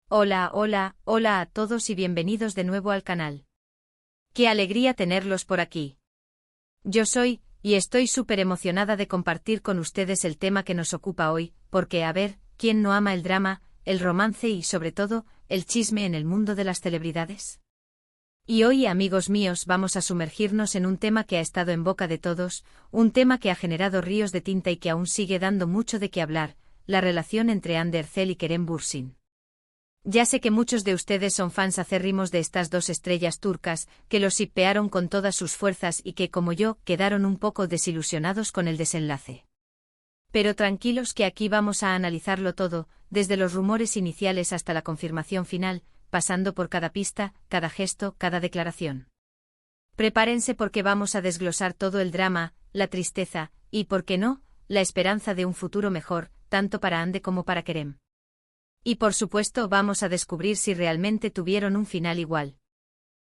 Hola, hola, hola a todos y bienvenidos de nuevo al canal. Qué alegría tenerlos por aquí. Yo soy, y estoy súper emocionada de compartir con ustedes el tema que nos ocupa hoy, porque a ver, ¿quién no ama el drama, el romance y sobre todo, el chisme en el mundo de las celebridades? Y hoy, amigos míos, vamos a sumergirnos en un tema que ha estado en boca de todos, un tema que ha generado ríos de tinta y que aún sigue dando mucho de qué hablar, la relación entre Hande Erçel y Kerem Bürsin. Ya sé que muchos de ustedes son fans acérrimos de estas dos estrellas turcas, que los shippearon con todas sus fuerzas y que, como yo, quedaron un poco desilusionados con el desenlace. Pero tranquilos que aquí vamos a analizarlo todo, desde los rumores iniciales hasta la confirmación final, pasando por cada pista, cada gesto, cada declaración. Prepárense porque vamos a desglosar todo el drama, la tristeza, y, ¿por qué no?, la esperanza de un futuro mejor, tanto para Hande como para Kerem. Y por supuesto vamos a descubrir si realmente tuvieron un final igual.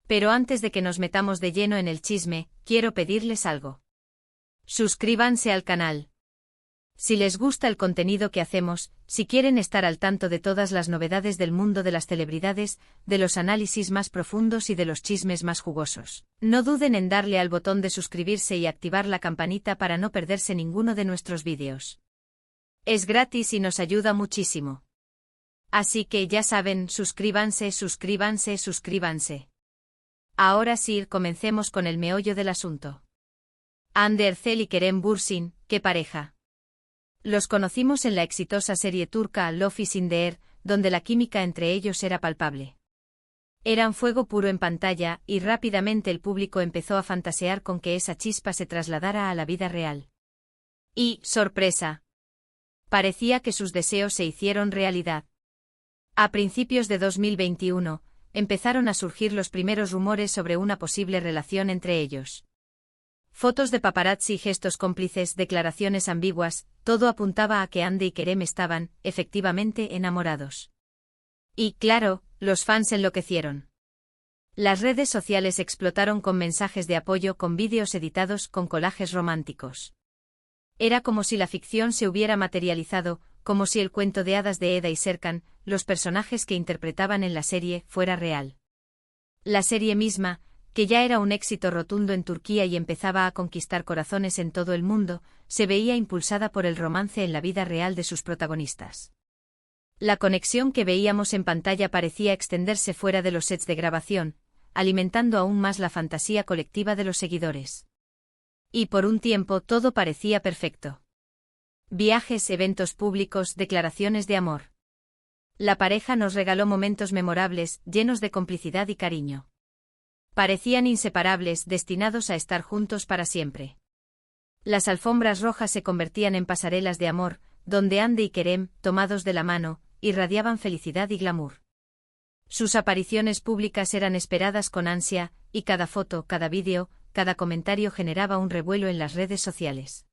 Pero antes de que nos metamos de lleno en el chisme, quiero pedirles algo. Suscríbanse al canal. Si les gusta el contenido que hacemos, si quieren estar al tanto de todas las novedades del mundo de las celebridades, de los análisis más profundos y de los chismes más jugosos, no duden en darle al botón de suscribirse y activar la campanita para no perderse ninguno de nuestros vídeos. Es gratis y nos ayuda muchísimo. Así que ya saben, suscríbanse, suscríbanse, suscríbanse. Ahora sí, comencemos con el meollo del asunto. Hande Erçel y Kerem Bürsin, qué pareja. Los conocimos en la exitosa serie turca Love is in the Air, donde la química entre ellos era palpable. Eran fuego puro en pantalla, y rápidamente el público empezó a fantasear con que esa chispa se trasladara a la vida real. Y, sorpresa. Parecía que sus deseos se hicieron realidad. A principios de 2021, empezaron a surgir los primeros rumores sobre una posible relación entre ellos. Fotos de paparazzi, gestos cómplices, declaraciones ambiguas, todo apuntaba a que Hande y Kerem estaban, efectivamente, enamorados. Y, claro, los fans enloquecieron. Las redes sociales explotaron con mensajes de apoyo, con vídeos editados, con collages románticos. Era como si la ficción se hubiera materializado, como si el cuento de hadas de Eda y Serkan, los personajes que interpretaban en la serie, fuera real. La serie misma, que ya era un éxito rotundo en Turquía y empezaba a conquistar corazones en todo el mundo, se veía impulsada por el romance en la vida real de sus protagonistas. La conexión que veíamos en pantalla parecía extenderse fuera de los sets de grabación, alimentando aún más la fantasía colectiva de los seguidores. Y por un tiempo todo parecía perfecto. Viajes, eventos públicos, declaraciones de amor. La pareja nos regaló momentos memorables, llenos de complicidad y cariño. Parecían inseparables, destinados a estar juntos para siempre. Las alfombras rojas se convertían en pasarelas de amor, donde Hande y Kerem, tomados de la mano, irradiaban felicidad y glamour. Sus apariciones públicas eran esperadas con ansia, y cada foto, cada vídeo, cada comentario generaba un revuelo en las redes sociales.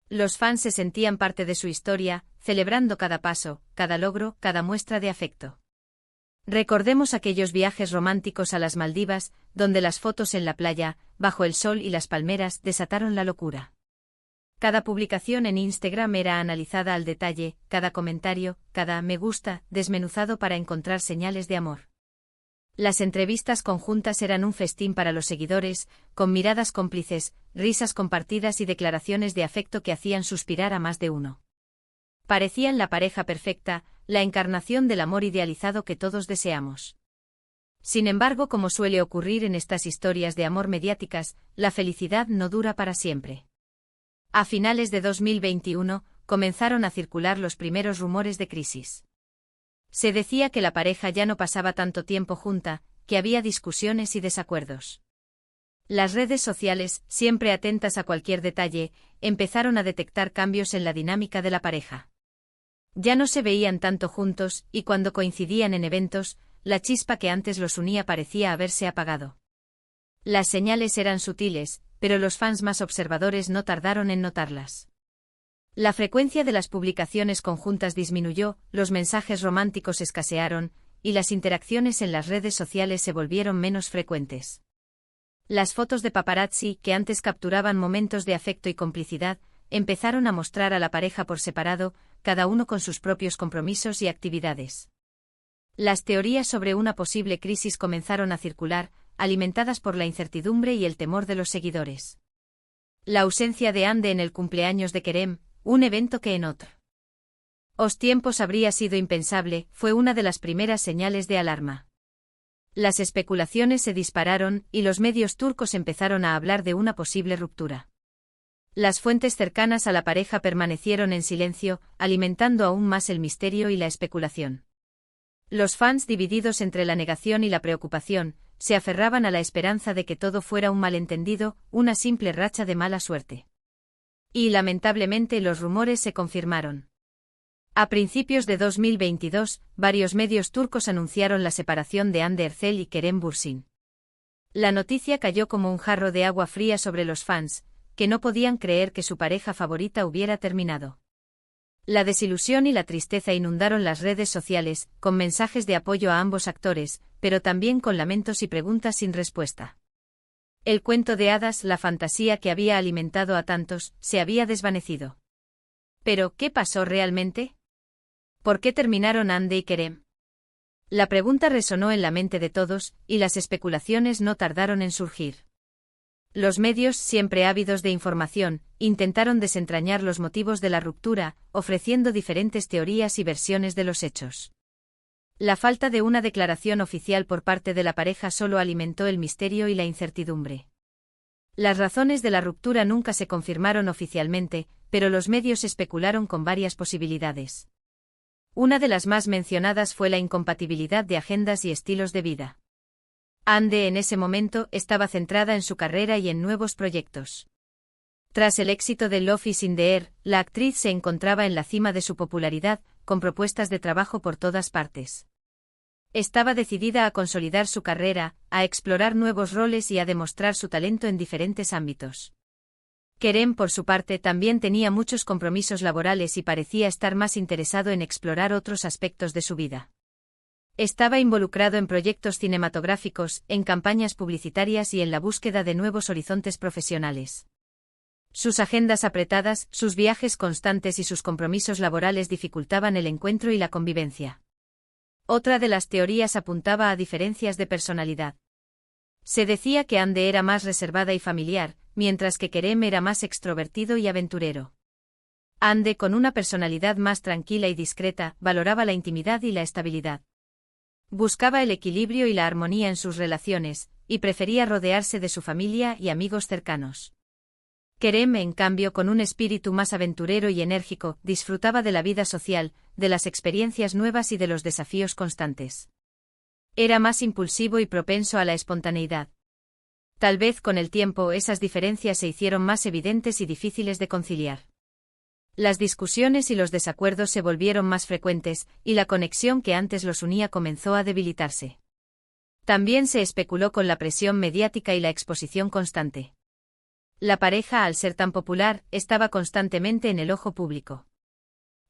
Los fans se sentían parte de su historia, celebrando cada paso, cada logro, cada muestra de afecto. Recordemos aquellos viajes románticos a las Maldivas, donde las fotos en la playa, bajo el sol y las palmeras, desataron la locura. Cada publicación en Instagram era analizada al detalle, cada comentario, cada me gusta, desmenuzado para encontrar señales de amor. Las entrevistas conjuntas eran un festín para los seguidores, con miradas cómplices, risas compartidas y declaraciones de afecto que hacían suspirar a más de uno. Parecían la pareja perfecta, la encarnación del amor idealizado que todos deseamos. Sin embargo, como suele ocurrir en estas historias de amor mediáticas, la felicidad no dura para siempre. A finales de 2021, comenzaron a circular los primeros rumores de crisis. Se decía que la pareja ya no pasaba tanto tiempo junta, que había discusiones y desacuerdos. Las redes sociales, siempre atentas a cualquier detalle, empezaron a detectar cambios en la dinámica de la pareja. Ya no se veían tanto juntos, y cuando coincidían en eventos, la chispa que antes los unía parecía haberse apagado. Las señales eran sutiles, pero los fans más observadores no tardaron en notarlas. La frecuencia de las publicaciones conjuntas disminuyó, los mensajes románticos escasearon, y las interacciones en las redes sociales se volvieron menos frecuentes. Las fotos de paparazzi, que antes capturaban momentos de afecto y complicidad, empezaron a mostrar a la pareja por separado, cada uno con sus propios compromisos y actividades. Las teorías sobre una posible crisis comenzaron a circular, alimentadas por la incertidumbre y el temor de los seguidores. La ausencia de Ande en el cumpleaños de Kerem, un evento que en otros tiempos habría sido impensable, fue una de las primeras señales de alarma. Las especulaciones se dispararon, y los medios turcos empezaron a hablar de una posible ruptura. Las fuentes cercanas a la pareja permanecieron en silencio, alimentando aún más el misterio y la especulación. Los fans, divididos entre la negación y la preocupación, se aferraban a la esperanza de que todo fuera un malentendido, una simple racha de mala suerte. Y lamentablemente los rumores se confirmaron. A principios de 2022, varios medios turcos anunciaron la separación de Hande Erçel y Kerem Bürsin. La noticia cayó como un jarro de agua fría sobre los fans, que no podían creer que su pareja favorita hubiera terminado. La desilusión y la tristeza inundaron las redes sociales, con mensajes de apoyo a ambos actores, pero también con lamentos y preguntas sin respuesta. El cuento de hadas, la fantasía que había alimentado a tantos, se había desvanecido. ¿Pero qué pasó realmente? ¿Por qué terminaron Hande y Kerem? La pregunta resonó en la mente de todos, y las especulaciones no tardaron en surgir. Los medios, siempre ávidos de información, intentaron desentrañar los motivos de la ruptura, ofreciendo diferentes teorías y versiones de los hechos. La falta de una declaración oficial por parte de la pareja solo alimentó el misterio y la incertidumbre. Las razones de la ruptura nunca se confirmaron oficialmente, pero los medios especularon con varias posibilidades. Una de las más mencionadas fue la incompatibilidad de agendas y estilos de vida. Hande en ese momento estaba centrada en su carrera y en nuevos proyectos. Tras el éxito de Love is in the Air, la actriz se encontraba en la cima de su popularidad, con propuestas de trabajo por todas partes. Estaba decidida a consolidar su carrera, a explorar nuevos roles y a demostrar su talento en diferentes ámbitos. Kerem, por su parte, también tenía muchos compromisos laborales y parecía estar más interesado en explorar otros aspectos de su vida. Estaba involucrado en proyectos cinematográficos, en campañas publicitarias y en la búsqueda de nuevos horizontes profesionales. Sus agendas apretadas, sus viajes constantes y sus compromisos laborales dificultaban el encuentro y la convivencia. Otra de las teorías apuntaba a diferencias de personalidad. Se decía que Hande era más reservada y familiar, mientras que Kerem era más extrovertido y aventurero. Hande, con una personalidad más tranquila y discreta, valoraba la intimidad y la estabilidad. Buscaba el equilibrio y la armonía en sus relaciones, y prefería rodearse de su familia y amigos cercanos. Kerem, en cambio, con un espíritu más aventurero y enérgico, disfrutaba de la vida social, de las experiencias nuevas y de los desafíos constantes. Era más impulsivo y propenso a la espontaneidad. Tal vez con el tiempo esas diferencias se hicieron más evidentes y difíciles de conciliar. Las discusiones y los desacuerdos se volvieron más frecuentes, y la conexión que antes los unía comenzó a debilitarse. También se especuló con la presión mediática y la exposición constante. La pareja, al ser tan popular, estaba constantemente en el ojo público.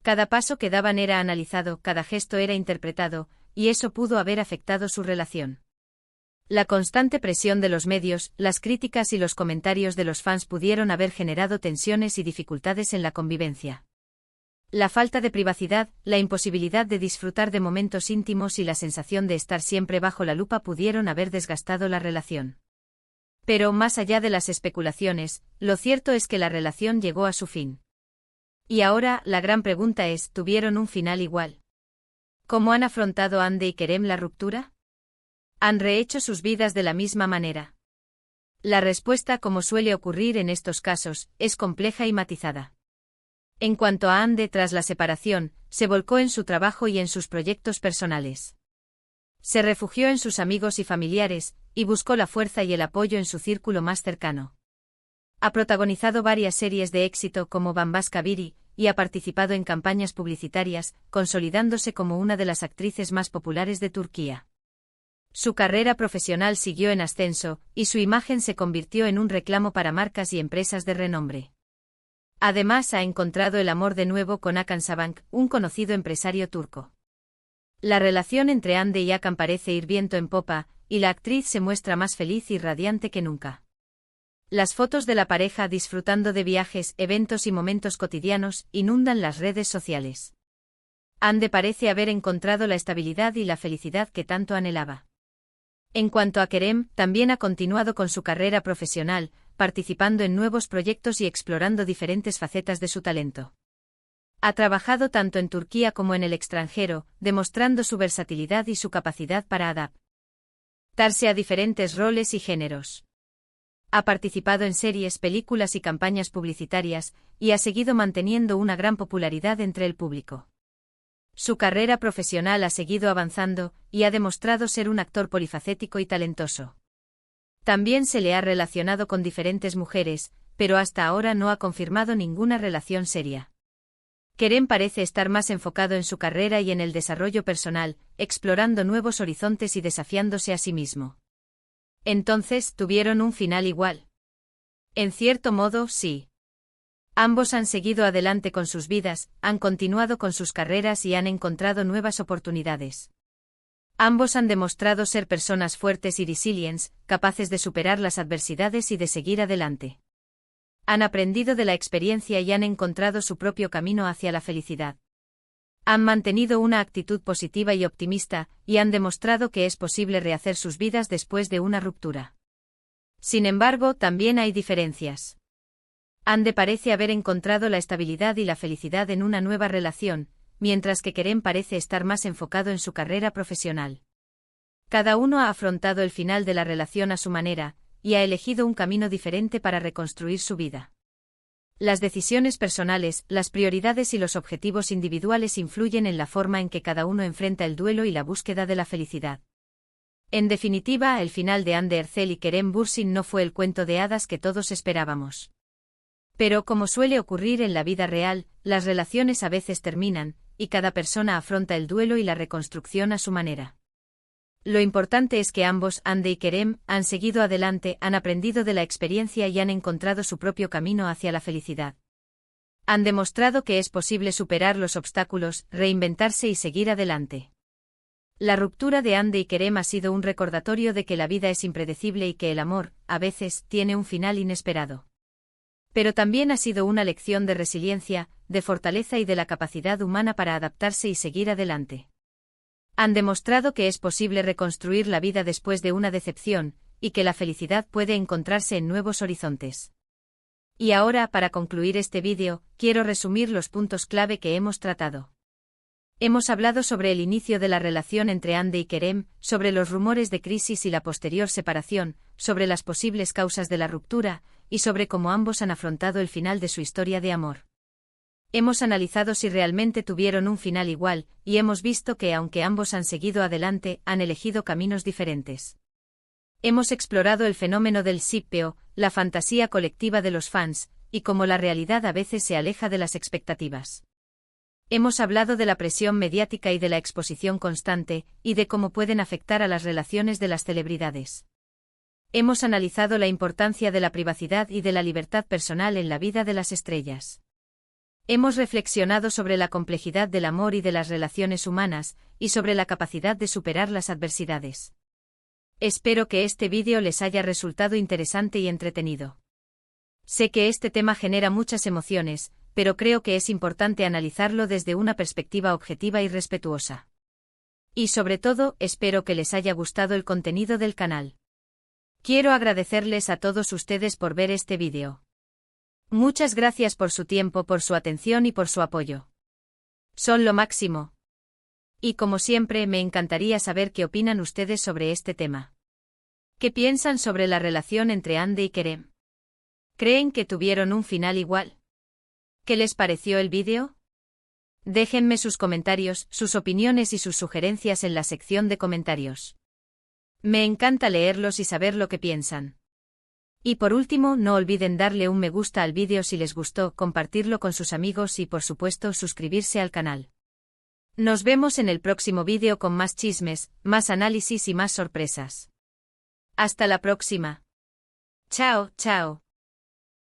Cada paso que daban era analizado, cada gesto era interpretado, y eso pudo haber afectado su relación. La constante presión de los medios, las críticas y los comentarios de los fans pudieron haber generado tensiones y dificultades en la convivencia. La falta de privacidad, la imposibilidad de disfrutar de momentos íntimos y la sensación de estar siempre bajo la lupa pudieron haber desgastado la relación. Pero más allá de las especulaciones, lo cierto es que la relación llegó a su fin. Y ahora, la gran pregunta es, ¿tuvieron un final igual? ¿Cómo han afrontado Hande y Kerem la ruptura? ¿Han rehecho sus vidas de la misma manera? La respuesta, como suele ocurrir en estos casos, es compleja y matizada. En cuanto a Hande, tras la separación, se volcó en su trabajo y en sus proyectos personales. Se refugió en sus amigos y familiares, y buscó la fuerza y el apoyo en su círculo más cercano. Ha protagonizado varias series de éxito como Bambaşka Biri, y ha participado en campañas publicitarias, consolidándose como una de las actrices más populares de Turquía. Su carrera profesional siguió en ascenso, y su imagen se convirtió en un reclamo para marcas y empresas de renombre. Además, ha encontrado el amor de nuevo con Hakan Sabank, un conocido empresario turco. La relación entre Hande y Hakan parece ir viento en popa, y la actriz se muestra más feliz y radiante que nunca. Las fotos de la pareja disfrutando de viajes, eventos y momentos cotidianos inundan las redes sociales. Ande parece haber encontrado la estabilidad y la felicidad que tanto anhelaba. En cuanto a Kerem, también ha continuado con su carrera profesional, participando en nuevos proyectos y explorando diferentes facetas de su talento. Ha trabajado tanto en Turquía como en el extranjero, demostrando su versatilidad y su capacidad para adaptarse a diferentes roles y géneros. Ha participado en series, películas y campañas publicitarias, y ha seguido manteniendo una gran popularidad entre el público. Su carrera profesional ha seguido avanzando, y ha demostrado ser un actor polifacético y talentoso. También se le ha relacionado con diferentes mujeres, pero hasta ahora no ha confirmado ninguna relación seria. Kerem parece estar más enfocado en su carrera y en el desarrollo personal, explorando nuevos horizontes y desafiándose a sí mismo. Entonces, ¿tuvieron un final igual? En cierto modo, sí. Ambos han seguido adelante con sus vidas, han continuado con sus carreras y han encontrado nuevas oportunidades. Ambos han demostrado ser personas fuertes y resilientes, capaces de superar las adversidades y de seguir adelante. Han aprendido de la experiencia y han encontrado su propio camino hacia la felicidad. Han mantenido una actitud positiva y optimista, y han demostrado que es posible rehacer sus vidas después de una ruptura. Sin embargo, también hay diferencias. Ande parece haber encontrado la estabilidad y la felicidad en una nueva relación, mientras que Kerem parece estar más enfocado en su carrera profesional. Cada uno ha afrontado el final de la relación a su manera, y ha elegido un camino diferente para reconstruir su vida. Las decisiones personales, las prioridades y los objetivos individuales influyen en la forma en que cada uno enfrenta el duelo y la búsqueda de la felicidad. En definitiva, el final de Hande Erçel y Kerem Bürsin no fue el cuento de hadas que todos esperábamos. Pero como suele ocurrir en la vida real, las relaciones a veces terminan, y cada persona afronta el duelo y la reconstrucción a su manera. Lo importante es que ambos, Hande y Kerem, han seguido adelante, han aprendido de la experiencia y han encontrado su propio camino hacia la felicidad. Han demostrado que es posible superar los obstáculos, reinventarse y seguir adelante. La ruptura de Hande y Kerem ha sido un recordatorio de que la vida es impredecible y que el amor, a veces, tiene un final inesperado. Pero también ha sido una lección de resiliencia, de fortaleza y de la capacidad humana para adaptarse y seguir adelante. Han demostrado que es posible reconstruir la vida después de una decepción, y que la felicidad puede encontrarse en nuevos horizontes. Y ahora, para concluir este vídeo, quiero resumir los puntos clave que hemos tratado. Hemos hablado sobre el inicio de la relación entre Hande y Kerem, sobre los rumores de crisis y la posterior separación, sobre las posibles causas de la ruptura, y sobre cómo ambos han afrontado el final de su historia de amor. Hemos analizado si realmente tuvieron un final igual, y hemos visto que aunque ambos han seguido adelante, han elegido caminos diferentes. Hemos explorado el fenómeno del shippeo, la fantasía colectiva de los fans, y cómo la realidad a veces se aleja de las expectativas. Hemos hablado de la presión mediática y de la exposición constante, y de cómo pueden afectar a las relaciones de las celebridades. Hemos analizado la importancia de la privacidad y de la libertad personal en la vida de las estrellas. Hemos reflexionado sobre la complejidad del amor y de las relaciones humanas, y sobre la capacidad de superar las adversidades. Espero que este vídeo les haya resultado interesante y entretenido. Sé que este tema genera muchas emociones, pero creo que es importante analizarlo desde una perspectiva objetiva y respetuosa. Y sobre todo, espero que les haya gustado el contenido del canal. Quiero agradecerles a todos ustedes por ver este vídeo. Muchas gracias por su tiempo, por su atención y por su apoyo. Son lo máximo. Y como siempre, me encantaría saber qué opinan ustedes sobre este tema. ¿Qué piensan sobre la relación entre Hande y Kerem? ¿Creen que tuvieron un final igual? ¿Qué les pareció el vídeo? Déjenme sus comentarios, sus opiniones y sus sugerencias en la sección de comentarios. Me encanta leerlos y saber lo que piensan. Y por último, no olviden darle un me gusta al vídeo si les gustó, compartirlo con sus amigos y por supuesto suscribirse al canal. Nos vemos en el próximo vídeo con más chismes, más análisis y más sorpresas. Hasta la próxima. Chao, chao.